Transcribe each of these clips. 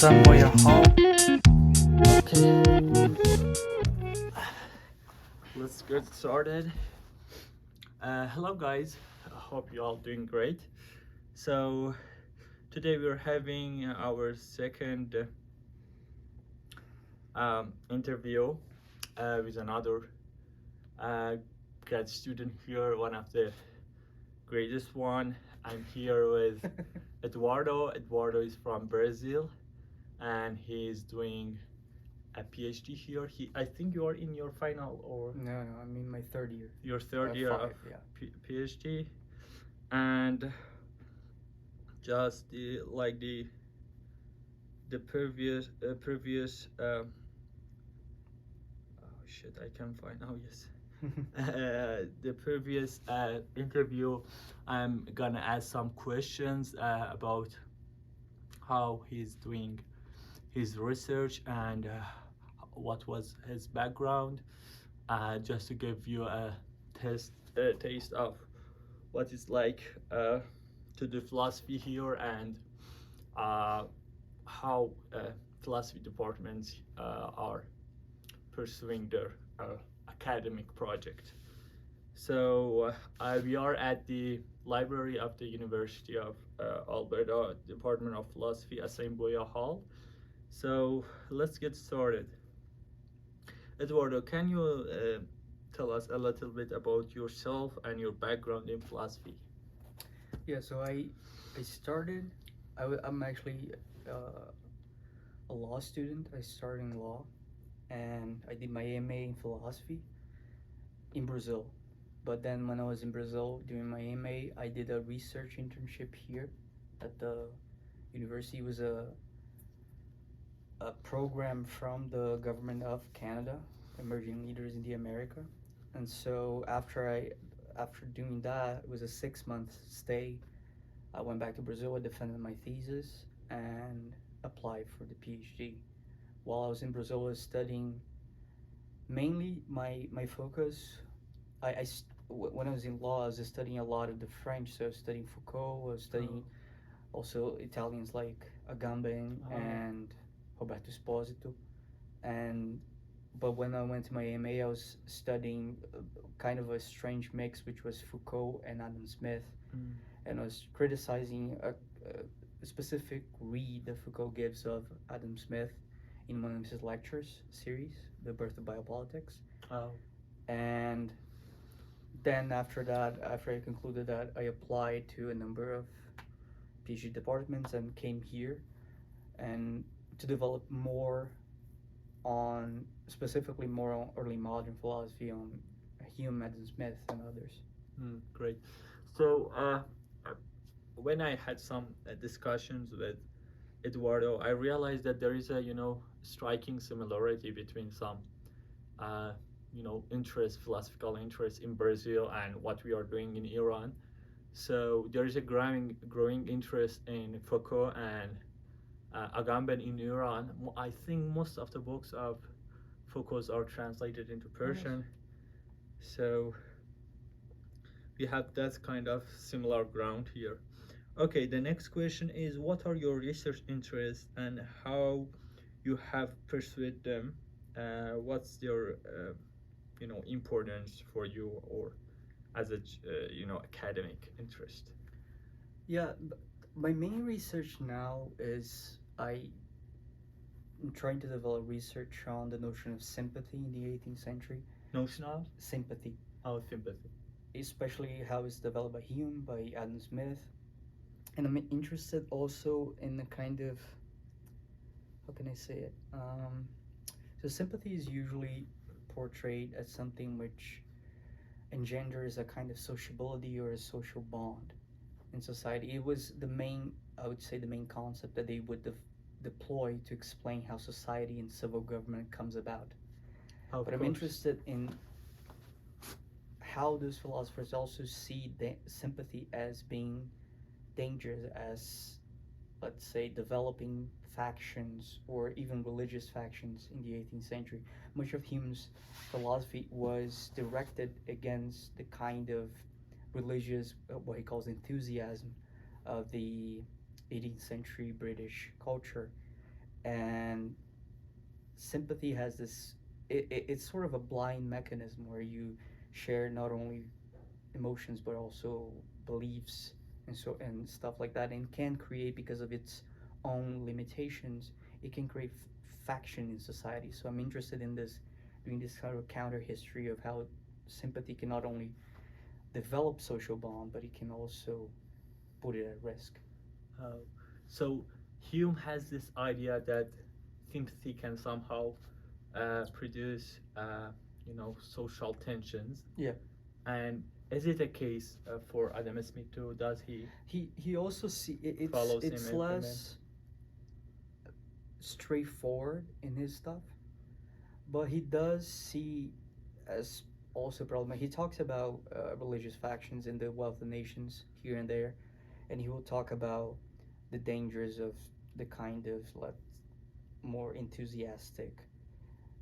somewhere home. Okay, let's get started. Hello, guys. I hope you all doing great. So today we're having our second interview with another grad student here, one of the greatest one. I'm here with Eduardo. Eduardo is from Brazil, and he's doing a PhD here. I think you are in your final or No, I'm in my third year. your third year of Five, yeah. PhD, and just like the previous oh shit, I can't find. Oh yes. The previous interview, I'm gonna ask some questions about how he's doing his research and what was his background, just to give you a taste of what it's like to do philosophy here and uh, how philosophy departments are pursuing their academic project. So we are at the library of the University of Alberta, Department of Philosophy, Assembly Hall. So let's get started. Eduardo, can you tell us a little bit about yourself and your background in philosophy? Yeah, so I started. I'm actually uh, a law student. I started in law, and I did my MA in philosophy in Brazil. But then when I was in Brazil doing my MA, I did a research internship here at the university. It was a program from the government of Canada, Emerging Leaders in the America. And so after doing that, it was a 6 month stay. I went back to Brazil. I defended my thesis and applied for the PhD. While I was in Brazil, I was studying mainly my focus. When I was in law, I was studying a lot of the French. So I was studying Foucault. I was studying also Italians like Agamben and Roberto Esposito. And but when I went to my MA, I was studying kind of a strange mix, which was Foucault and Adam Smith, Mm. and I was criticizing a specific read that Foucault gives of Adam Smith in one of his lectures series, The Birth of Biopolitics. Oh. And then after that, after I concluded that, I applied to a number of PhD departments and came here and to develop more on specifically more on early modern philosophy on Hume, Adam Smith, and others. Great. So when I had some discussions with Eduardo, I realized that there is a striking similarity between some uh, interest, philosophical interest in Brazil and what we are doing in Iran. So there is a growing interest in Foucault and Agamben in Iran. I think most of the books of Foucault's are translated into Persian. So we have that kind of similar ground here. Okay, the next question is what are your research interests and how you have pursued them? What's your importance for you or as a academic interest? Yeah, my main research now is I'm trying to develop research on the notion of sympathy in the 18th century. Notion of Sympathy, sympathy. especially how it's developed by Hume, by Adam Smith. And I'm interested also in the kind of, how can I say it? So sympathy is usually portrayed as something which engenders a kind of sociability or a social bond in society. It was the main, I would say, the main concept that they would deploy to explain how society and civil government comes about. Of But I'm course. interested in how those philosophers also see sympathy as being dangerous, as, let's say, developing factions or even religious factions in the 18th century. Much of Hume's philosophy was directed against the kind of religious, what he calls enthusiasm of the 18th century British culture. And sympathy has this, it's sort of a blind mechanism where you share not only emotions but also beliefs and stuff like that, and can create, because of its own limitations, it can create faction in society. So I'm interested in this, doing this kind of counter history of how sympathy can not only develop social bond, but it can also put it at risk. Uh, so Hume has this idea that sympathy can somehow produce, social tensions. Yeah. And is it a case for Adam Smith too? Does he He also see follows him it's implement? less straightforward in his stuff, but he does see as also a problem. He talks about religious factions in the Wealth of Nations here and there, and he will talk about the dangers of the kind of more enthusiastic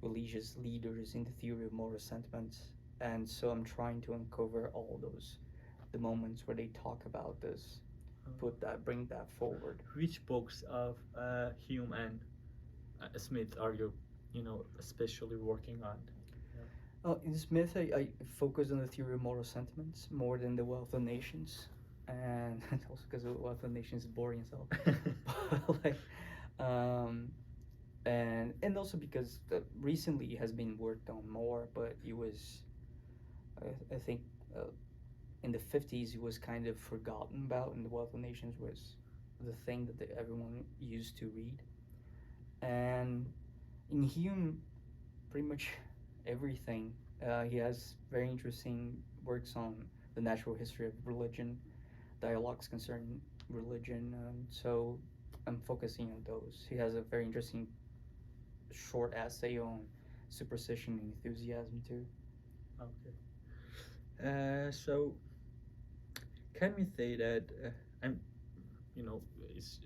religious leaders in the theory of moral sentiments. And so I'm trying to uncover all those, the moments where they talk about this, bring that forward. Which books of Hume and Smith are you, especially working on? In Smith, I focus on the theory of moral sentiments more than the Wealth of Nations, and also because the Wealth of Nations is boring as hell. But like, um, and also because recently it has been worked on more, but it was, I think, in the 50s it was kind of forgotten about, and the Wealth of Nations was the thing that everyone used to read. And in Hume, pretty much everything. He has very interesting works on the natural history of religion, dialogues concerning religion. So I'm focusing on those. He has a very interesting short essay on superstition and enthusiasm too. Okay. So can we say that I'm,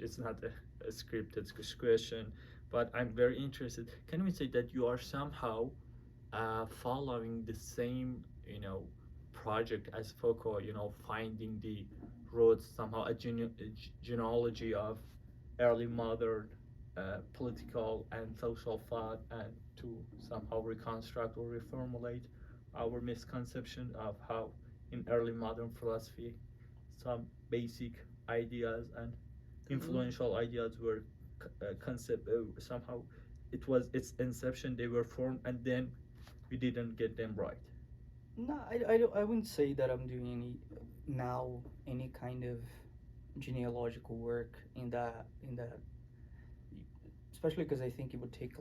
it's not a scripted question, but I'm very interested. Can we say that you are somehow following the same, project as Foucault, finding the roots, somehow a genealogy of early modern political and social thought, and to somehow reconstruct or reformulate our misconception of how in early modern philosophy some basic ideas and influential ideas were concept somehow it was its inception, they were formed, and then we didn't get them right. No, I wouldn't say that I'm doing any kind of genealogical work in that, especially because I think it would take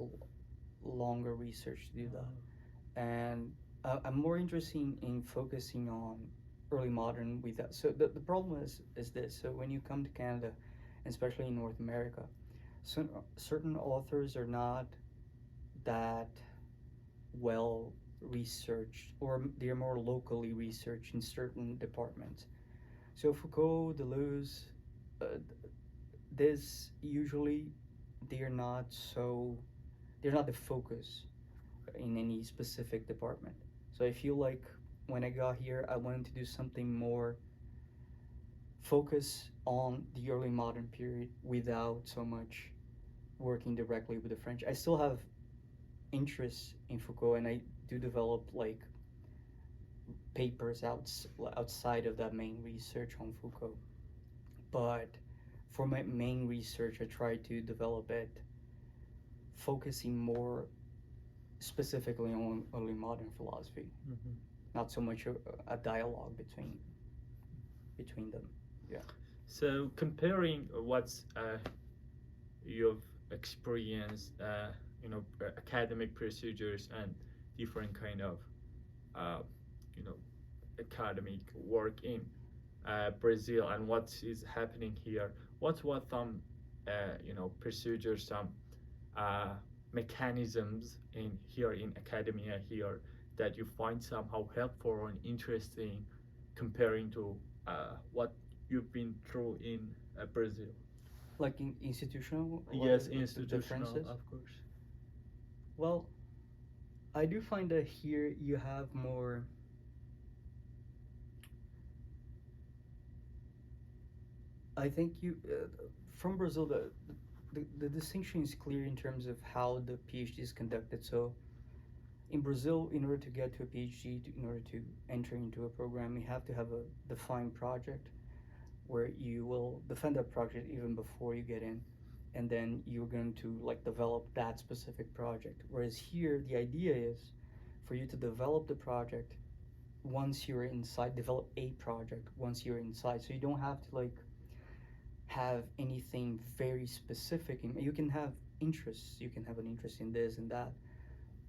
longer research to do that. And I'm more interested in focusing on early modern with that. So the problem is this. So when you come to Canada, especially in North America, certain authors are not that well researched, or they're more locally researched in certain departments. So Foucault, Deleuze, uh, this usually they're not so they're not the focus in any specific department. So I feel like when I got here, I wanted to do something more focus on the early modern period without so much working directly with the French. I still have interest in Foucault, and I do develop like papers outside of that main research on Foucault. But for my main research, I try to develop it focusing more specifically on early modern philosophy, Mm-hmm. not so much a dialogue between them. Yeah. So comparing what's you've experienced, academic procedures and different kind of, uh, you know, academic work in Brazil and what is happening here. What some, procedures, some uh, mechanisms in here in academia here that you find somehow helpful and interesting comparing to what you've been through in Brazil. Like in institutional, Yes, the institutional, differences. of course. Well, I do find that here you have more. I think you from Brazil, the distinction is clear in terms of how the PhD is conducted. So in Brazil, in order to get to a PhD, in order to enter into a program, you have to have a defined project where you will defend that project even before you get in, and then you're going to like develop that specific project. Whereas here, the idea is for you to develop the project once you're inside, develop a project once you're inside. So you don't have to like have anything very specific. You can have interests. You can have an interest in this and that,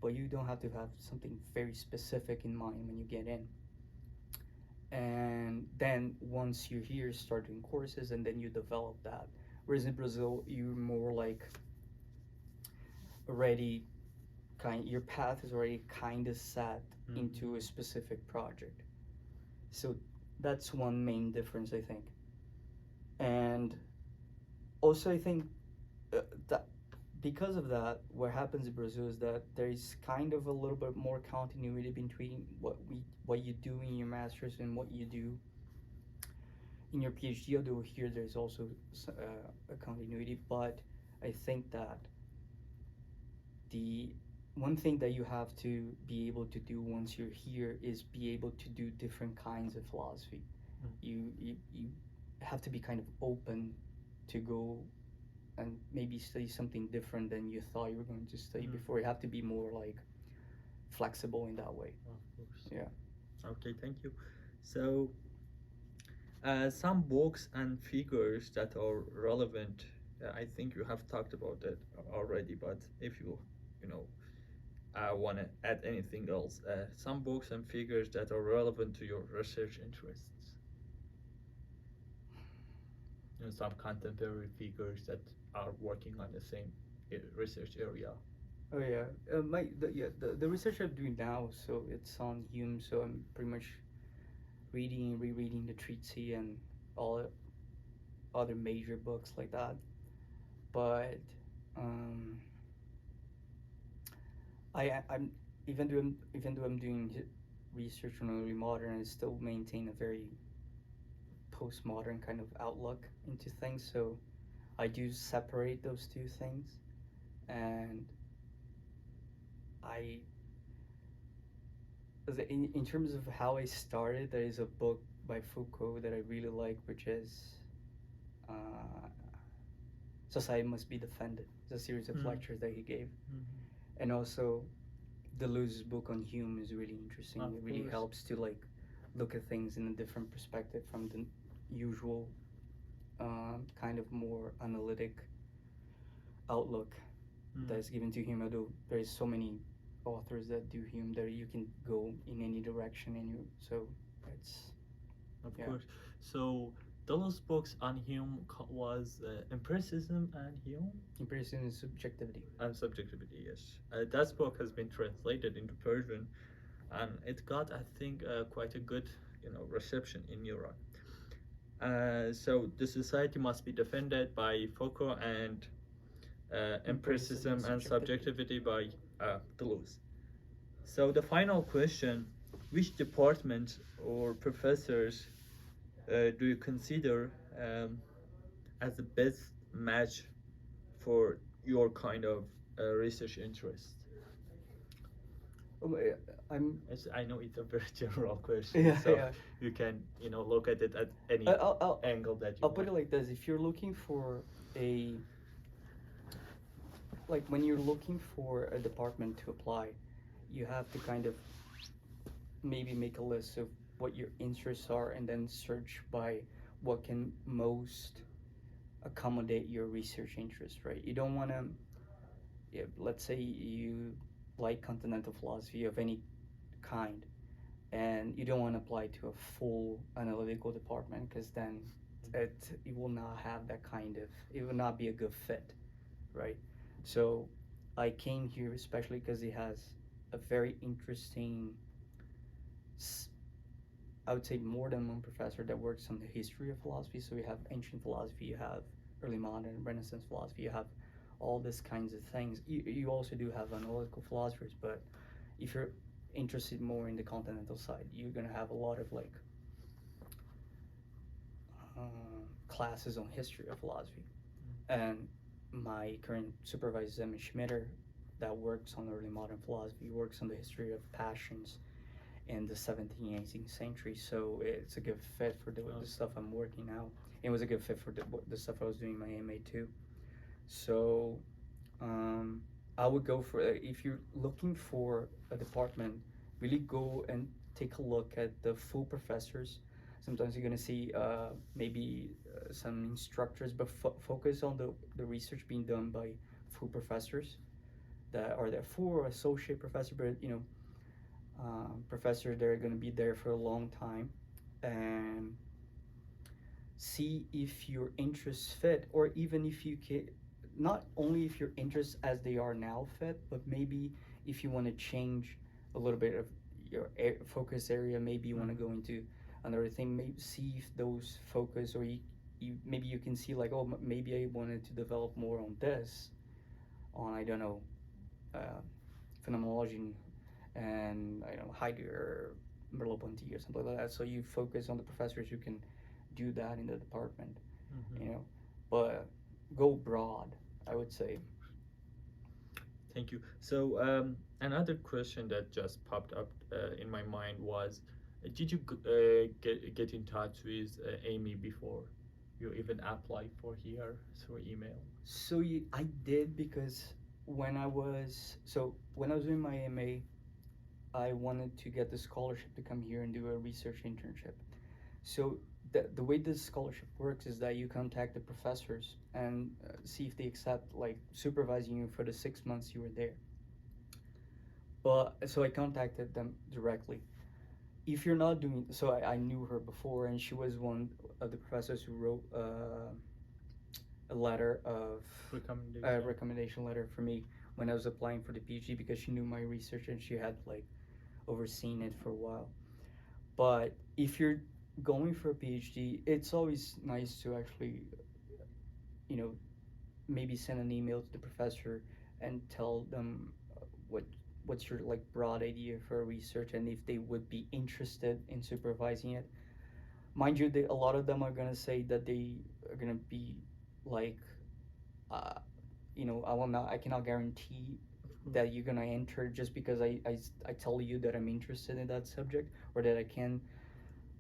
but you don't have to have something very specific in mind when you get in. And then once you're here, start doing courses, and then you develop that. Whereas in Brazil, you're more like already your path is already kind of set into a specific project. So that's one main difference, I think. And also, I think that because of that, what happens in Brazil is that there is kind of a little bit more continuity between what you do in your master's and what you do in your PhD. Although here there's also a continuity, but I think that the one thing that you have to be able to do once you're here is be able to do different kinds of philosophy. You have to be kind of open to go and maybe study something different than you thought you were going to study before. You have to be more like flexible in that way. Of course. Yeah. Okay, thank you. So, some books and figures that are relevant. I think you have talked about that already, but if you know, want to add anything else, some books and figures that are relevant to your research interests. Some contemporary figures that are working on the same research area. Oh yeah, the research I'm doing now, so it's on Hume. So I'm pretty much reading and rereading the treatise and all other major books like that. But I'm even though I'm doing research on early modern, I still maintain a very postmodern kind of outlook into things. So I do separate those two things, and in terms of how I started, there is a book by Foucault that I really like, which is Society Must Be Defended. It's a series of lectures that he gave. And also Deleuze's book on Hume is really interesting. It really helps to like look at things in a different perspective from the usual kind of more analytic outlook that is given to Hume. Although there is so many authors that do Hume that you can go in any direction, and so it's of course. So those books on Hume was Empiricism and Hume? Empiricism and Subjectivity. And Subjectivity, yes. That book has been translated into Persian, and it got, I think, quite a good, reception in Europe. So the society must be defended by Foucault, and Empiricism and Subjectivity by Deleuze. So the final question: which department or professors do you consider as the best match for your kind of research interest? I know it's a very general question, so you can look at it at any angle that you I'll want. put it like this: if you're looking for when you're looking for a department to apply, you have to kind of maybe make a list of what your interests are, and then search by what can most accommodate your research interest, right? You don't want to, let's say you like continental philosophy of any kind, and you don't want to apply to a full analytical department, because then it will not have that kind of, it will not be a good fit, right? So I came here especially because it has a very interesting, I would say, more than one professor that works on the history of philosophy. So you have ancient philosophy, you have early modern, Renaissance philosophy, you have all these kinds of things. You also do have analytical philosophers, but if you're interested more in the continental side, you're going to have a lot of classes on history of philosophy. And my current supervisor, Emma Schmitter, that works on early modern philosophy, works on the history of passions in the 17th, 18th century. So it's a good fit for the stuff I'm working now. It was a good fit for the stuff I was doing in my MA too. So um, I would go for, if you're looking for a department, really go and take a look at the full professors. Sometimes you're going to see maybe some instructors, but focus on the research being done by full professors that are there, for associate professor, but professors that are going to be there for a long time, and see if your interests fit, or even if you can, not only if your interests as they are now fit, but maybe if you want to change a little bit of your focus area, maybe you want to go into another thing, maybe see if those focus, or you maybe you can see like, oh, maybe I wanted to develop more on this, on, I don't know, uh, phenomenology, and I don't know, Heidegger, Merleau-Ponty or something like that. So you focus on the professors who can do that in the department, you know, but go broad, I would say. Thank you. So another question that just popped up in my mind was, did you get in touch with Amy before you even applied for here through email? So I did, because when I was doing my MA, I wanted to get the scholarship to come here and do a research internship. So the way this scholarship works is that you contact the professors and see if they accept like supervising you for the 6 months you were there. But so I contacted them directly. If you're not doing so, I knew her before, and she was one of the professors who wrote a letter of recommendation letter for me when I was applying for the PhD, because she knew my research and she had like overseen it for a while. But if you're going for a PhD, it's always nice to actually, you know, maybe send an email to the professor and tell them what what's your like broad idea for research, and if they would be interested in supervising it. Mind you, a lot of them are gonna say that they are gonna be like, uh, I cannot guarantee that you're gonna enter just because I tell you that I'm interested in that subject, or that I can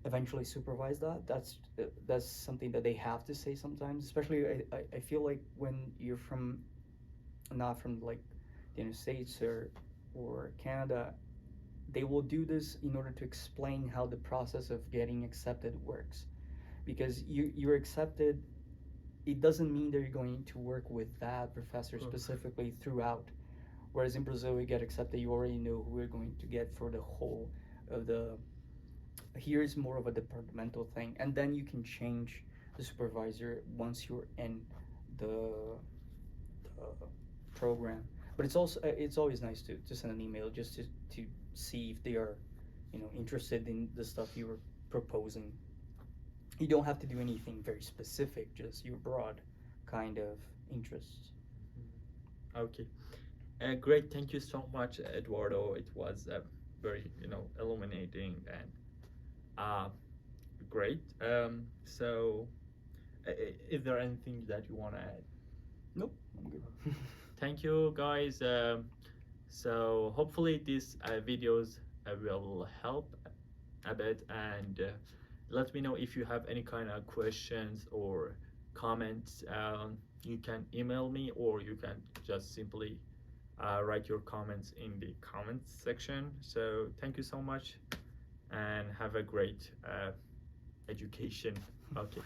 eventually supervise that. That's something that they have to say sometimes, especially I feel like when you're from, not from like the United States or Canada, they will do this in order to explain how the process of getting accepted works, because you're accepted, it doesn't mean that you're going to work with that professor specifically throughout. Whereas in Brazil, you get accepted, you already know who you're going to get for the whole of the. Here is more of a departmental thing, and then you can change the supervisor once you're in the, the program. But it's always nice to send an email just to see if they are, interested in the stuff you were proposing. You don't have to do anything very specific, just your broad kind of interests. Okay. Great. Thank you so much, Eduardo. It was very, illuminating and great. So, is there anything that you want to add? Nope, I'm good. Thank you, guys. So hopefully these videos will help a bit, and let me know if you have any kind of questions or comments. You can email me, or you can just simply write your comments in the comments section. So thank you so much, and have a great education. Okay.